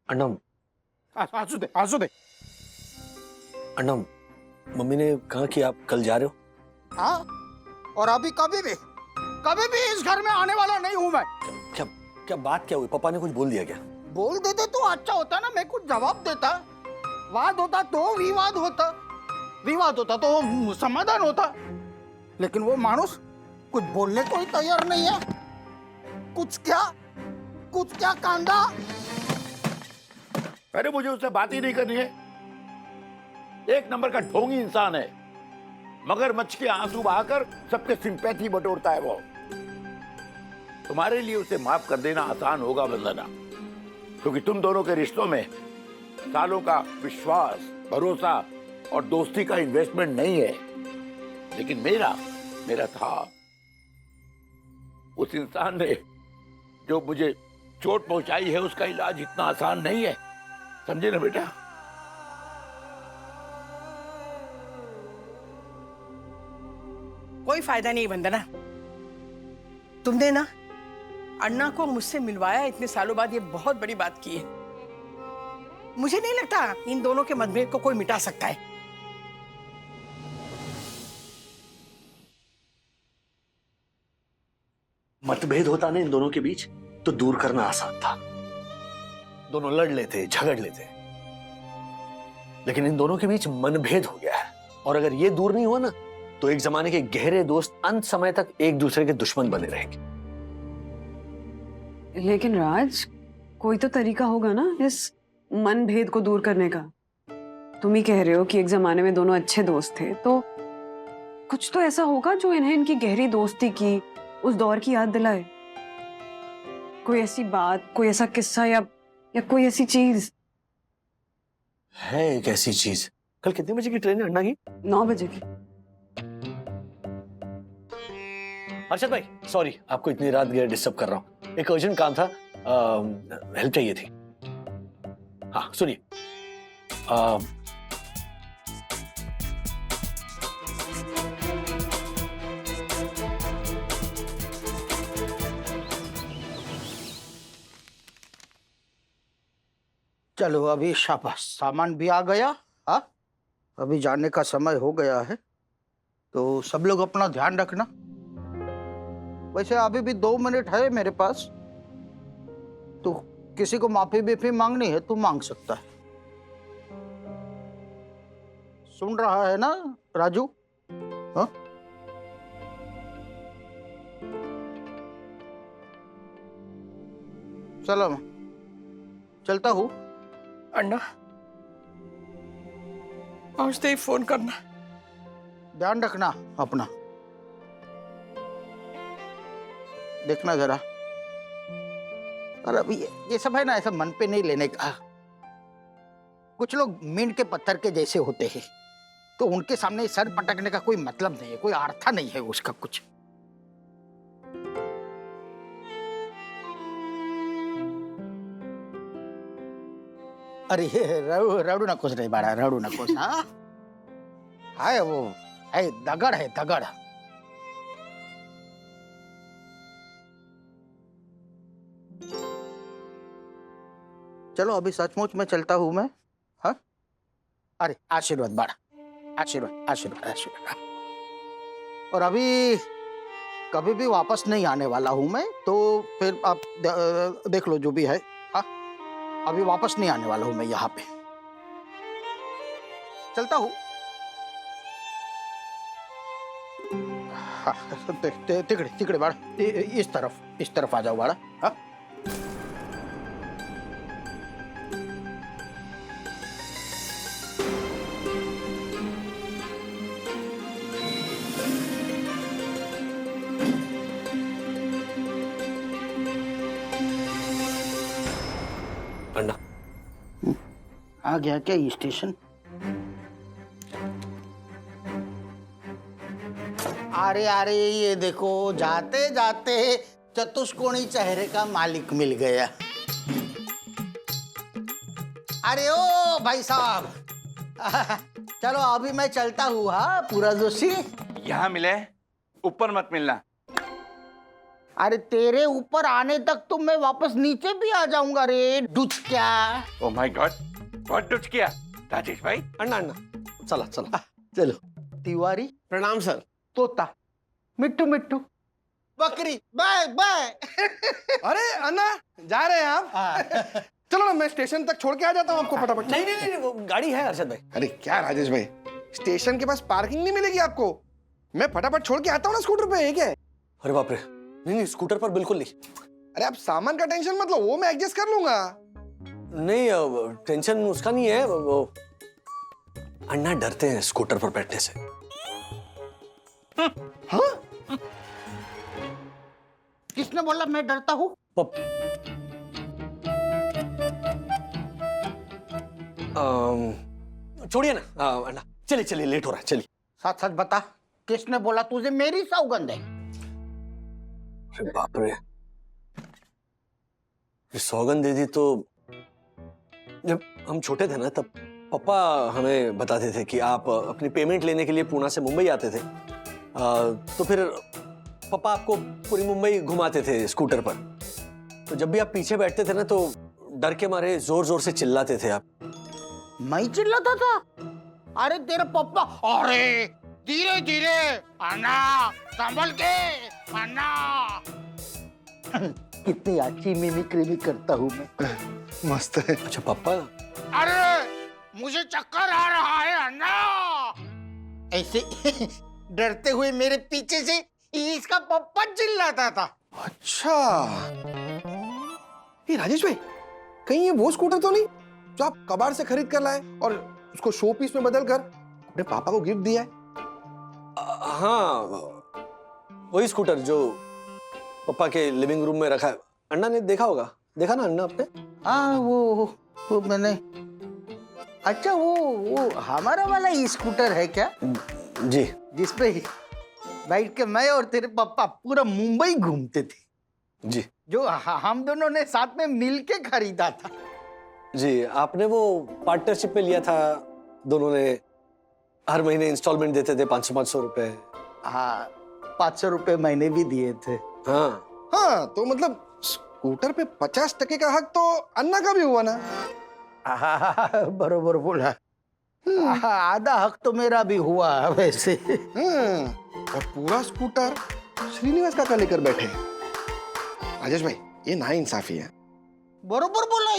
अण्णा आंसू दे, आंसू दे। अण्णा, मम्मी ने कहा कि आप कल जा रहे हो। हाँ, और अभी कभी भी इस घर में आने वाला नहीं हूं मैं। क्या क्या बात क्या हुई? पापा ने कुछ बोल दिया क्या? बोल देते तो अच्छा होता ना, मैं कुछ जवाब देता। वाद होता तो विवाद होता, विवाद होता तो समाधान होता। लेकिन वो मानुस कुछ बोलने को ही तैयार नहीं है। कुछ क्या कांदा। अरे मुझे उससे बात ही नहीं करनी है। एक नंबर का ढोंगी इंसान है। मगरमच्छ के आंसू बहाकर सबके सिंपैथी बटोरता है वो। तुम्हारे लिए उसे माफ कर देना आसान होगा वंदना, क्योंकि तुम दोनों के रिश्तों में सालों का विश्वास, भरोसा और दोस्ती का इन्वेस्टमेंट नहीं है। लेकिन मेरा था। उस इंसान ने जो मुझे चोट पहुंचाई है, उसका इलाज इतना आसान नहीं है, समझे ना बेटा? कोई फायदा नहीं वंदना। तुमने ना अन्ना को मुझसे मिलवाया, इतने सालों बाद ये बहुत बड़ी बात की है। मुझे नहीं लगता इन दोनों के मतभेद को कोई मिटा सकता है। मतभेद होता ना इन दोनों के बीच तो दूर करना आसान था। दोनों लड़ लेते, झगड़ लेते, लेकिन इन दोनों के बीच मनभेद हो गया है। और अगर ये दूर नहीं हुआ ना तो एक जमाने के गहरे दोस्त अंत समय तक एक दूसरे के दुश्मन बने रहेंगे। लेकिन राज, कोई तो तरीका होगा ना इस मनभेद को दूर करने का। तुम ही कह रहे हो कि एक जमाने में दोनों अच्छे दोस्त थे, तो कुछ तो ऐसा होगा जो इन्हें इनकी गहरी दोस्ती की, उस दौर की याद दिलाए। कोई ऐसी बात, कोई ऐसा किस्सा या कोई ऐसी चीज है। एक ऐसी चीज। कल कितने बजे की ट्रेन है अण्णा की? 9 बजे की। अर्षद भाई, सॉरी आपको इतनी रात गए डिस्टर्ब कर रहा हूँ। एक अर्जेंट काम था, हेल्प चाहिए थी। हाँ सुनिए, चलो अभी शाबाश, सामान भी आ गया। हाँ, अभी जाने का समय हो गया है, तो सब लोग अपना ध्यान रखना। वैसे अभी भी 2 मिनट है मेरे पास, तो किसी को माफी बीफी मांगनी है तो मांग सकता है। सुन रहा है ना राजू? हाँ, चलो मैं चलता हूँ। अन्ना, पहुंचते ही फोन करना। ध्यान रखना अपना, देखना जरा। और अभी ये सब है ना, ऐसा मन पे नहीं लेने का। कुछ लोग मींट के पत्थर के जैसे होते हैं, तो उनके सामने सर पटकने का कोई मतलब नहीं है, कोई अर्थ नहीं है उसका कुछ। अरे रड़ू नकोस रे बाड़ा, रड़ू नकोस। हाँ, है वो, है दगड़, है दगड़। चलो अभी सचमुच में चलता हूं मैं। हाँ, अरे आशीर्वाद बाड़ा, आशीर्वाद आशीर्वाद आशीर्वाद। और अभी कभी भी वापस नहीं आने वाला हूं मैं, तो फिर आप देख लो जो भी है। हाँ, अभी वापस नहीं आने वाला हूं मैं यहाँ पे। चलता हूं। हाँ, तिकड़े तिकड़े बाड़ा, इस तरफ आ जाओ बाड़ा। हाँ, अण्णा आ गया क्या ये स्टेशन? अरे अरे, ये देखो, जाते जाते चतुष्कोणी चेहरे का मालिक मिल गया। अरे ओ भाई साहब, चलो अभी मैं चलता हूँ। हाँ पूरा जोशी। यहाँ मिले, ऊपर मत मिलना। अरे तेरे ऊपर आने तक तो मैं वापस नीचे भी आ जाऊंगा रे डुचक्या। ओ माय गॉड, बहुत टच किया राजेश भाई। अन्ना अन्ना चला चला चलो तिवारी प्रणाम सर। तोता मिट्टू मिट्टू बकरी बाय बाय। अरे अन्ना जा रहे हैं आप? चलो ना मैं स्टेशन तक छोड़ के आ जाता हूँ आपको फटाफट। नहीं नहीं नहीं, वो गाड़ी है अरशद भाई। अरे क्या राजेश भाई, स्टेशन के पास पार्किंग नहीं मिलेगी आपको, मैं फटाफट छोड़ के आता हूँ ना स्कूटर पे। ये क्या है? अरे बाप रे, नहीं नहीं स्कूटर पर बिल्कुल नहीं। अरे आप सामान का टेंशन मत लो, वो मैं एडजस्ट कर लूंगा। नहीं टेंशन उसका नहीं है, वो अन्ना डरते हैं स्कूटर पर बैठने से। हाँ? किसने बोला मैं डरता हूँ? छोड़िए ना अन्ना, चलिए चलिए लेट हो रहा है, चलिए। सच सच बता, किसने बोला तुझे मेरी सौगंध है? अरे बाप रे, ये सौगंध दे दी तो जब हम छोटे थे ना तब पापा हमें बताते थे कि आप अपनी पेमेंट लेने के लिए पुणे से मुंबई आते थे, तो फिर पापा आपको पूरी मुंबई घुमाते थे स्कूटर पर। तो जब भी आप पीछे बैठते थे ना तो डर के मारे जोर जोर से चिल्लाते थे आप। मैं चिल्लाता था? अरे तेरे पप्पा, अरे धीरे धीरे अन्ना, संभल के अन्ना। कितनी अच्छी मिमिक्री भी करता हूँ मैं। मस्त है। अच्छा पापा, अरे मुझे चक्कर आ रहा है अन्ना। ऐसे डरते हुए मेरे पीछे से इसका पप्पा चिल्लाता था। अच्छा ये राजेश भाई, कहीं ये वो स्कूटर तो नहीं जो आप कबाड़ से खरीद कर लाए और उसको शो पीस में बदल कर अपने पापा को गिफ्ट दिया है? हाँ वही स्कूटर जो पापा के लिविंग रूम में रखा है। अन्ना ने देखा होगा, देखा ना अन्ना आपने? हाँ वो मैंने। अच्छा वो हमारा वाला ही स्कूटर है क्या? जी। जिसपे बैठ के मैं और तेरे पापा पूरा मुंबई घूमते थे, जी जो हम दोनों ने साथ में मिलके खरीदा था। जी, आपने वो पार्टनरशिप में लिया था, दोनों ने हर महीने इंस्टॉलमेंट देते थे 500 रुपए। हाँ 500 रुपए महीने भी दिए थे। हाँ हाँ तो मतलब स्कूटर पे 50% का हक तो अन्ना का भी हुआ ना? बरोबर बोला। आधा हक तो मेरा भी हुआ वैसे। और पूरा स्कूटर श्रीनिवास काका लेकर बैठे हैं। राजेश भाई ये नाइंसाफी है। बरोबर बोला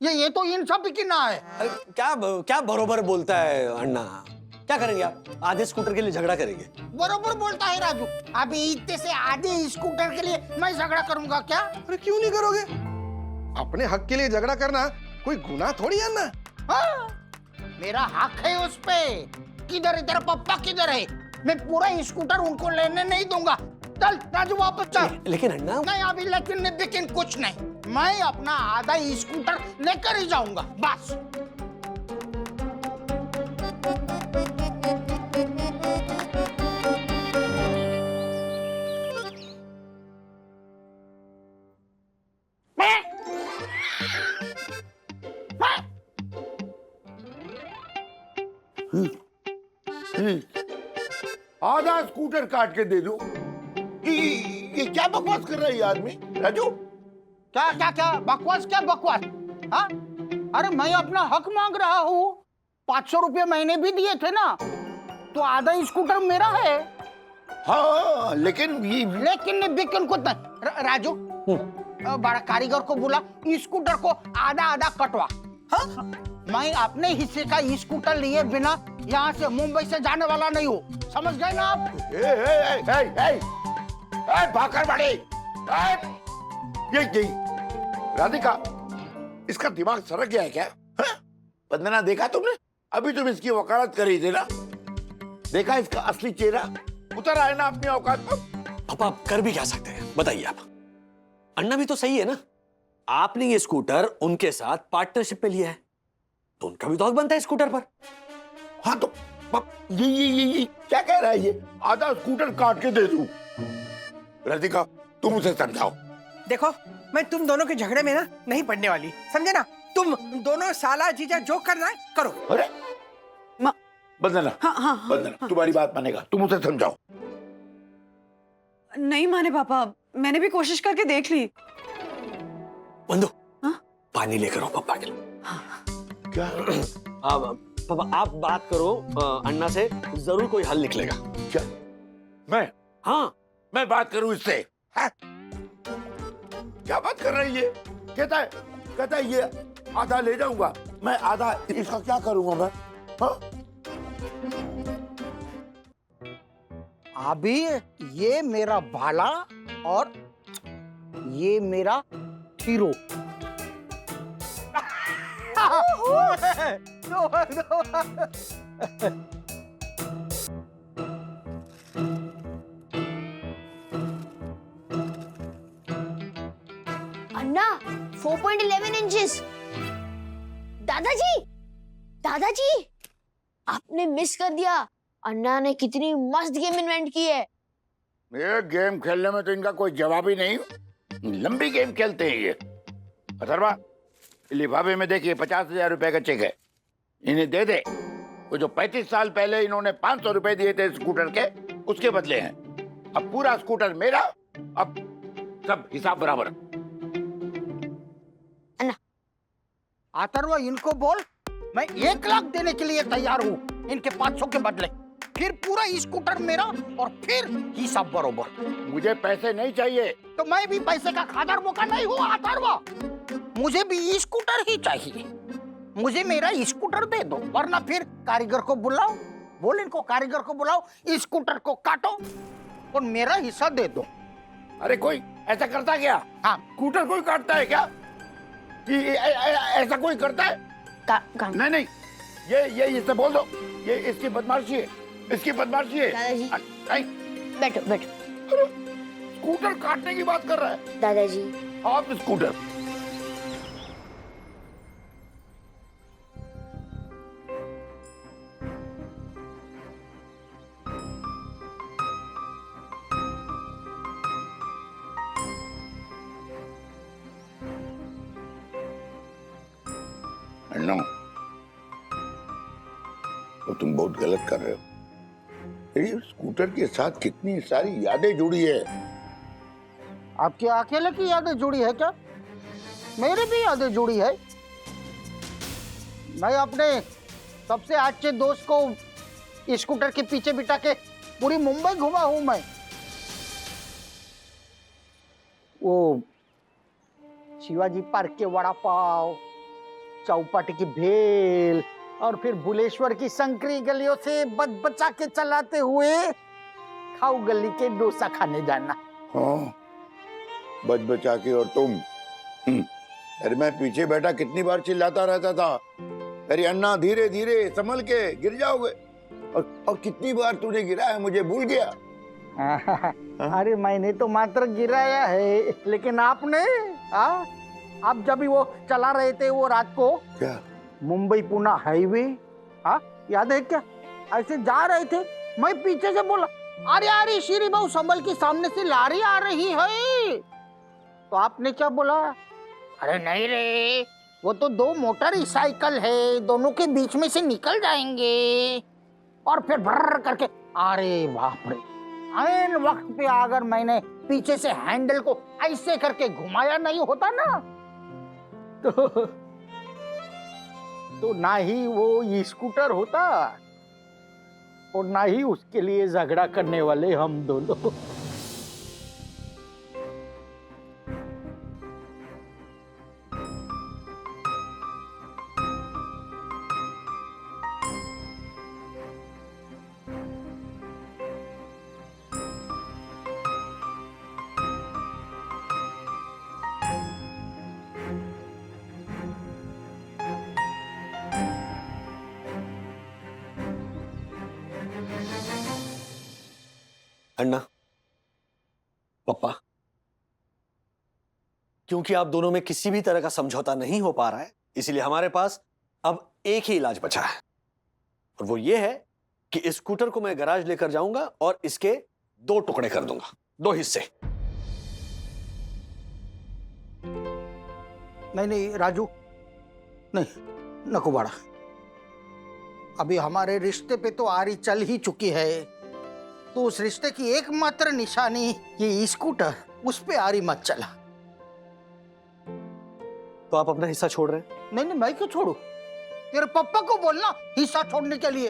ये तो इंसाफी की ना है। अरे क्या बरोबर बोलता है अन्ना? क्या करेंगे आप? आधे स्कूटर के लिए झगड़ा करेंगे? बरोबर बोलता है राजू। अभी इतने से आधे स्कूटर के लिए मैं झगड़ा करूंगा क्या? अरे क्यों नहीं करोगे? अपने हक के लिए झगड़ा करना कोई गुनाह थोड़ी है ना। हाँ, मेरा हक है उस पे। किधर है तेरा पप्पा, किधर है? मैं पूरा स्कूटर उनको लेने नहीं दूंगा। चल राजू वापस चल। लेकिन अन्ना, नहीं अभी लेकिन कुछ नहीं, मैं अपना आधा स्कूटर लेकर ही जाऊंगा बस। आधा स्कूटर काट के दे दो। ये क्या बकवास कर रहा है ये आदमी राजू? क्या बकवास, क्या बकवास? हाँ अरे मैं अपना हक मांग रहा हूँ। 500 रुपये महीने भी दिए थे ना, तो आधा स्कूटर मेरा है। हाँ लेकिन लेकिन कुछ नहीं। राजू बड़ा कारीगर को बुला, स्कूटर को आधा आधा कटवा। हाँ मैं अपने हिस्से का स्कूटर लिए बिना यहाँ से मुंबई से जाने वाला नहीं हूँ, समझ गए ना आप? भाकर बड़े, ये राधिका, इसका दिमाग सरक गया है क्या? वंदना देखा तुमने? अभी तुम इसकी वकालत कर रही थी ना, देखा इसका असली चेहरा उतर आया ना अपनी औकात पर। पापा आप कर भी क्या सकते हैं बताइए आप? अन्ना भी तो सही है ना, आपने ये स्कूटर उनके साथ पार्टनरशिप पे लिया है तो उनका भी तो हक बनता है स्कूटर पर। हाँ तो ये क्या कह रहा है ये? आधा स्कूटर काट के दे दूं? राधिका तुम उसे समझाओ। देखो मैं तुम दोनों के झगड़े में ना नहीं पड़ने वाली, समझे ना? तुम दोनों साला जीजा जो करना है करो। अरे वंदना, हाँ हाँ वंदना तुम्हारी बात मानेगा, तुम उसे समझाओ। नहीं माने पापा, मैंने भी कोशिश करके देख ली। बंधु, हाँ? पानी लेकर आओ पापा के लिए। क्या? पापा आप बात करो अन्ना से, जरूर कोई हल निकलेगा। क्या? मैं हाँ, मैं बात करूं इससे? हाँ? क्या बात कर रही है? कहता है ये आधा ले जाऊंगा, मैं आधा इसका क्या करूंगा मैं? हाँ? अभी ये मेरा भाला और ये मेरा हीरो। अन्ना 4.11 इंचेस। दादाजी, दादाजी, आपने मिस कर दिया। अन्ना ने कितनी मस्त गेम इन्वेंट की है। ये गेम खेलने में तो इनका कोई जवाब ही नहीं। लंबी गेम खेलते हैं ये। अथर्वा, लिफाफे में देखिए 50,000 रुपए का चेक है, इन्हें दे दे। वो जो 35 साल पहले इन्होंने 500 रुपए दिए थे स्कूटर के, उसके बदले हैं। अब पूरा स्कूटर मेरा, अब सब हिसाब बराबर। अथर्व, इनको बोल मैं 1 लाख देने के लिए तैयार हूँ इनके 500 के बदले। फिर पूरा स्कूटर मेरा और फिर हिसाब बरोबर। मुझे पैसे नहीं चाहिए। तो मैं भी पैसे का खादर मौका नहीं हूँ अथर्व। मुझे भी स्कूटर ही चाहिए। मुझे मेरा स्कूटर दे दो, वरना फिर कारीगर को बुलाओ। बोल इनको, कारीगर को बुलाओ, स्कूटर को काटो और मेरा हिस्सा दे दो। अरे कोई ऐसा करता क्या? हाँ। स्कूटर कोई काटता है क्या? ऐसा कोई करता है? नहीं नहीं, ये इससे बोल दो, ये इसकी बदमाशी है, इसकी बदमाशी है। दादाजी। नहीं, बैठो बैठो। स्कूटर काटने की बात कर रहा है। दादाजी, आप स्कूटर। अन्ना, तो तुम बहुत गलत कर रहे हो। ये स्कूटर के साथ कितनी सारी यादें जुड़ी है। आपके अकेले की यादें जुड़ी है क्या? मेरी भी यादें जुड़ी है। मैं अपने सबसे अच्छे दोस्त को स्कूटर के पीछे बिठा के पूरी मुंबई घुमा हूं मैं। वो शिवाजी पार्क के वड़ा पाव, चौपाटी की भेल और फिर बुलेश्वर की संकरी गलियों से बचा के चलाते हुए खाऊ गली के डोसा खाने जाना। हाँ, बच बचा के। और तुम? अरे मैं पीछे बैठा कितनी बार चिल्लाता रहता था, अरे अन्ना धीरे धीरे संभल के, गिर जाओगे। और कितनी बार तूने गिरा है, मुझे भूल गया। अरे मैंने तो मात्र गिराया है, लेकिन आपने आप जब भी वो चला रहे थे वो रात को, क्या? मुंबई पुणे हाईवे, याद है क्या? ऐसे जा रहे थे, मैं पीछे से बोला, अरे अरे श्री बाबू संभल के, सामने से लारी आ रही है। तो आपने क्या बोला? अरे नहीं रे, वो तो 2 मोटरसाइकिल है, दोनों के बीच में से निकल जाएंगे। और फिर भर्र करके, अरे बाप रे, ऐन वक्त पे अगर मैंने पीछे से हैंडल को ऐसे करके घुमाया नहीं होता ना, तो ना ही वो स्कूटर होता और ना ही उसके लिए झगड़ा करने वाले हम दोनों। अन्ना, पापा, क्योंकि आप दोनों में किसी भी तरह का समझौता नहीं हो पा रहा है, इसलिए हमारे पास अब एक ही इलाज बचा है, और वो ये है कि इस स्कूटर को मैं गैराज लेकर जाऊंगा और इसके 2 टुकड़े कर दूंगा, 2 हिस्से। नहीं राजू, नहीं, नको बड़ा, अभी हमारे रिश्ते पे तो आरी चल ही चुकी है। तो उस रिश्ते की एकमात्र निशानी ये स्कूटर उस पे आरी मत चला। तो आप अपना हिस्सा छोड़ रहे हैं? नहीं नहीं, मैं क्यों छोड़ू? तेरे पापा को बोलना हिस्सा छोड़ने के लिए,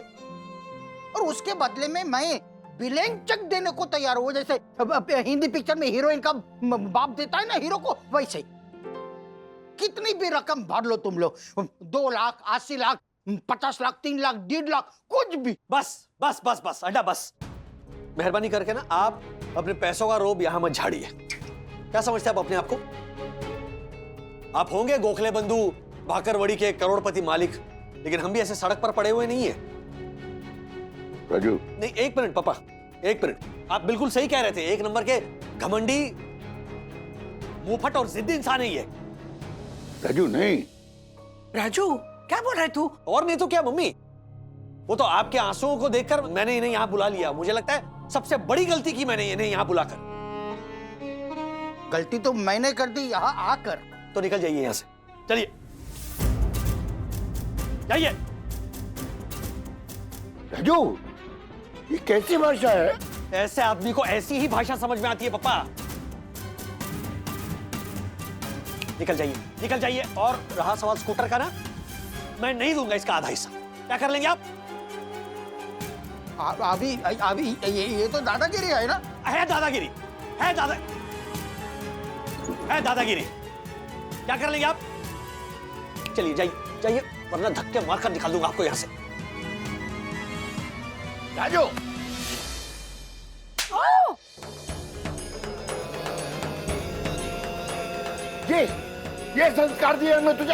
और उसके बदले में मैं बिलेन चेक देने को तैयार हूँ। जैसे अब हिंदी पिक्चर में हीरोइन का बाप देता है ना हीरो को, वैसे कितनी भी रकम भर लो तुम लोग, 2 लाख, 80 लाख, 50 लाख, 3 लाख, 1.5 लाख, कुछ भी। बस बस बस बस अड्डा बस। मेहरबानी करके ना आप अपने पैसों का रोब यहां मत झाड़िए। क्या समझते हैं आप अपने आप को? आप होंगे गोखले बंधु भाकरवड़ी के करोड़पति मालिक, लेकिन हम भी ऐसे सड़क पर पड़े हुए नहीं है। राजू, नहीं, एक मिनट पापा, एक मिनट। आप बिल्कुल सही कह रहे थे, एक नंबर के घमंडी, मुंहफट और जिद्दी इंसान है ये। राजू नहीं। राजू क्या बोल रहा है तू? और नहीं तो क्या मम्मी, वो तो आपके आंसुओं को देखकर मैंने इन्हें यहां बुला लिया। मुझे लगता है सबसे बड़ी गलती की मैंने इन्हें यहां बुलाकर। गलती तो मैंने कर दी यहाँ आकर। तो निकल जाइए यहां से, चलिए जाइए। राजू, ये कैसी भाषा है? ऐसे आदमी को ऐसी ही भाषा समझ में आती है पापा। निकल जाइए। और रहा सवाल स्कूटर का ना, मैं नहीं दूंगा इसका आधा हिस्सा। क्या कर लेंगे आप? अभी अभी ये तो दादागिरी है ना। है दादागिरी। क्या कर लेंगे आप? चलिए जाइए, वरना धक्के मारकर निकाल दूंगा आपको यहां से। राजू, ये संस्कार दिए हमने तुझे?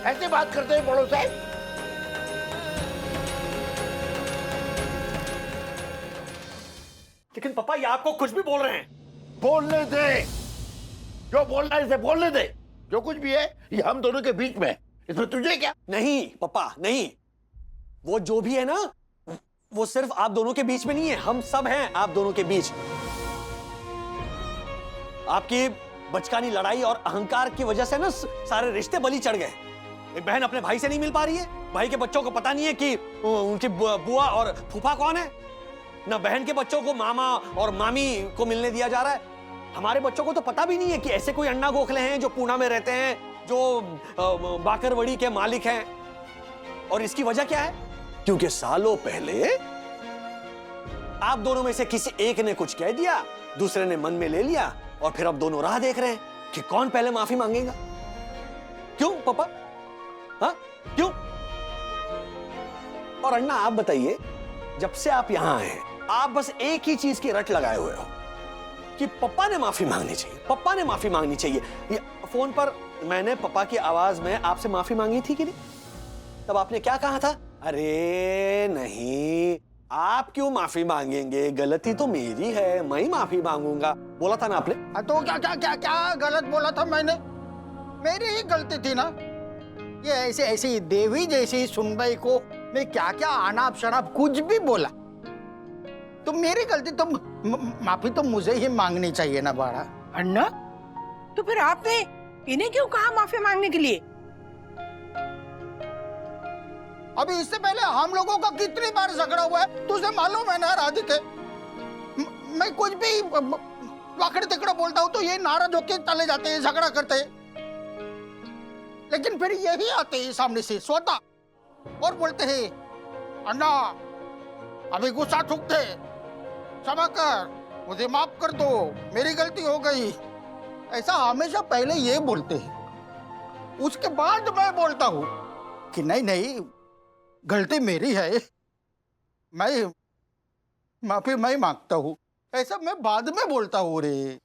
ऐसे बात करते हैं बड़ों से? लेकिन पापा ये आपको कुछ भी बोल रहे हैं। बोलने दे, जो बोलना है इसे बोलने दे। जो कुछ भी है ये हम दोनों के बीच में है, इसमें तुझे क्या? नहीं पापा नहीं, वो जो भी है ना, वो सिर्फ आप दोनों के बीच में नहीं है, हम सब हैं आप दोनों के बीच। आपकी बचकानी लड़ाई और अहंकार की वजह से ना सारे रिश्ते बलि चढ़ गए। एक बहन अपने भाई से नहीं मिल पा रही है, भाई के बच्चों को पता नहीं है कि उनकी बुआ और फूफा कौन है, ना बहन के बच्चों को मामा और मामी को मिलने दिया जा रहा है। हमारे बच्चों को तो पता भी नहीं है कि ऐसे कोई अण्णा गोखले हैं जो पूना में रहते हैं, जो बाकरवड़ी के मालिक हैं। और इसकी वजह क्या है? क्योंकि सालों पहले आप दोनों में से किसी एक ने कुछ कह दिया, दूसरे ने मन में ले लिया, और फिर अब दोनों राह देख रहे हैं कि कौन पहले माफी मांगेगा। क्यों पापा? हाँ क्यों? और अण्णा आप बताइए, जब से आप यहां आए आप बस एक ही चीज की रट लगाए हुए हो कि पप्पा ने माफी मांगनी चाहिए। ये फोन पर मैंने पापा की आवाज में आपसे माफी मांगी थी कि नहीं? तब आपने क्या कहा था? अरे नहीं, आप क्यों माफी मांगेंगे, गलती तो मेरी है, मैं ही माफी मांगूंगा, बोला था ना आपने। तो क्या गलत बोला था मैंने? मेरी ही गलती थी ना। ये ऐसी देवी जैसी सुनबाई को मैं क्या अनाप शनाप कुछ भी बोला, तो मेरी गलती, तो माफी तो मुझे ही मांगनी चाहिए ना बाड़ा। अन्ना, तो फिर आपने इन्हें क्यों कहा माफी मांगने के लिए? अभी इससे पहले हम लोगों का कितनी बार झगड़ा हुआ है, तुझे मालूम है ना राधिके? मैं कुछ भी वाकड़े तिकड़े बोलता हूँ तो ये नाराज होके चले जाते हैं, झगड़ा करते हैं। लेकिन फिर यही आते हैं सामने से स्वतः और बोलते हैं, अन्ना अभी गुस्सा थूकते, क्षमा कर, मुझे माफ कर दो, मेरी गलती हो गई। ऐसा हमेशा पहले ये बोलते हैं, उसके बाद मैं बोलता हूँ कि नहीं, गलती मेरी है, मैं माफी मैं मांगता हूँ। ऐसा मैं बाद में बोलता हूँ रे।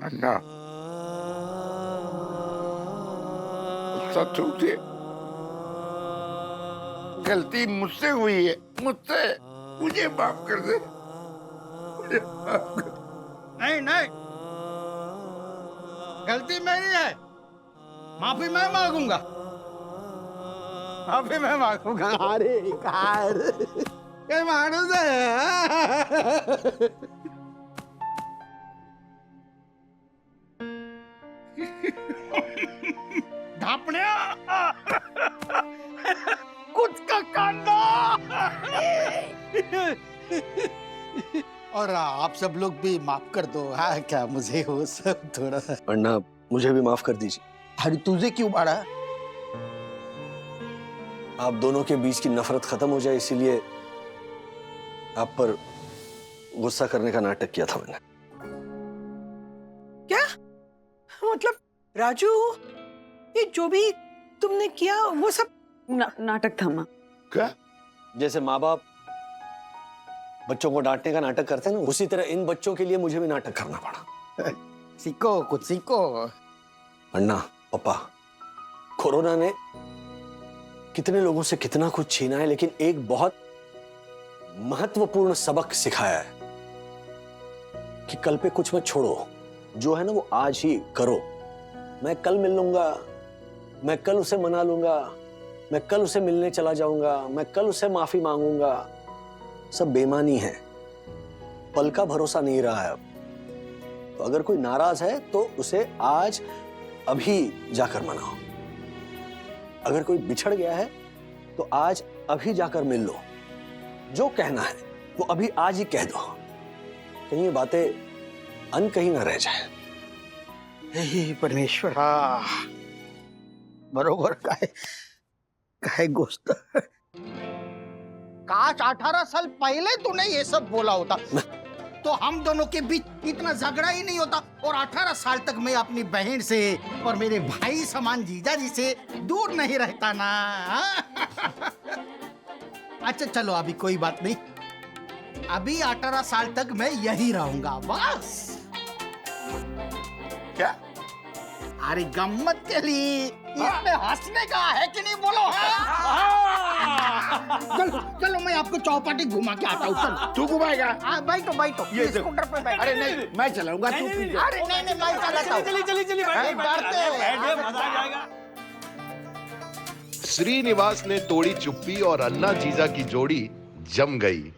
अन्ना, सच से गलती मुझसे हुई है, मुझे माफ कर दे। नहीं, गलती मेरी है, माफी मैं मांगूंगा। अरे कार ये मानुस है। झापने खुद का कांदा। और आप सब लोग भी माफ कर दो। हाँ क्या मुझे वो सब थोड़ा सा। अन्ना मुझे भी माफ कर दीजिए। अरे तुझे क्यों बाड़ा? आप दोनों के बीच की नफरत खत्म हो जाए इसीलिए आप पर गुस्सा करने का नाटक किया था मैंने। क्या मतलब राजू, ये जो भी तुमने किया वो सब नाटक था माँ। क्या? जैसे माँ बाप बच्चों को डांटने का नाटक करते हैं ना, उसी तरह इन बच्चों के लिए मुझे भी नाटक करना पड़ा। सीखो, कुछ सीखो। अन्ना, पापा, कोरोना ने कितने लोगों से कितना कुछ छीना है, लेकिन एक बहुत महत्वपूर्ण सबक सिखाया है कि कल पे कुछ मत छोड़ो, जो है ना वो आज ही करो। मैं कल मिल लूंगा, मैं कल उसे मना लूंगा, मैं कल उसे मिलने चला जाऊंगा, मैं कल उसे माफी मांगूंगा, सब बेईमानी है। पल का भरोसा नहीं रहा है अब। तो अगर कोई नाराज है तो उसे आज अभी जाकर मनाओ। अगर कोई बिछड़ गया है तो आज अभी जाकर मिल लो। जो कहना है वो अभी आज ही कह दो, कहीं ये बातें अनकही ना रह जाए। हे परमेश्वरा, बरोबर काय गोष्ट। काश 18 साल पहले तूने ये सब बोला होता तो हम दोनों के बीच इतना झगड़ा ही नहीं होता, और 18 साल तक मैं अपनी बहन से और मेरे भाई समान जीजा जी से दूर नहीं रहता ना। अच्छा चलो, अभी कोई बात नहीं, अभी 18 साल तक मैं यही रहूंगा बस। क्या? अरे गम्मत के लिए इसमें हंसने का है कि नहीं बोलो? चलो चलो, मैं आपको चौपाटी घुमा के आता हूँ। चलो तू घुमाएगा? बैठो बैठो, ये ये देखो। स्कूटर पे बैठो। अरे नहीं, मैं चलाऊंगा, तू पीछे। अरे नहीं नहीं, मैं चलाता हूँ। चलिए श्रीनिवास ने तोड़ी चुप्पी और अन्ना जीजा की जोड़ी जम गई।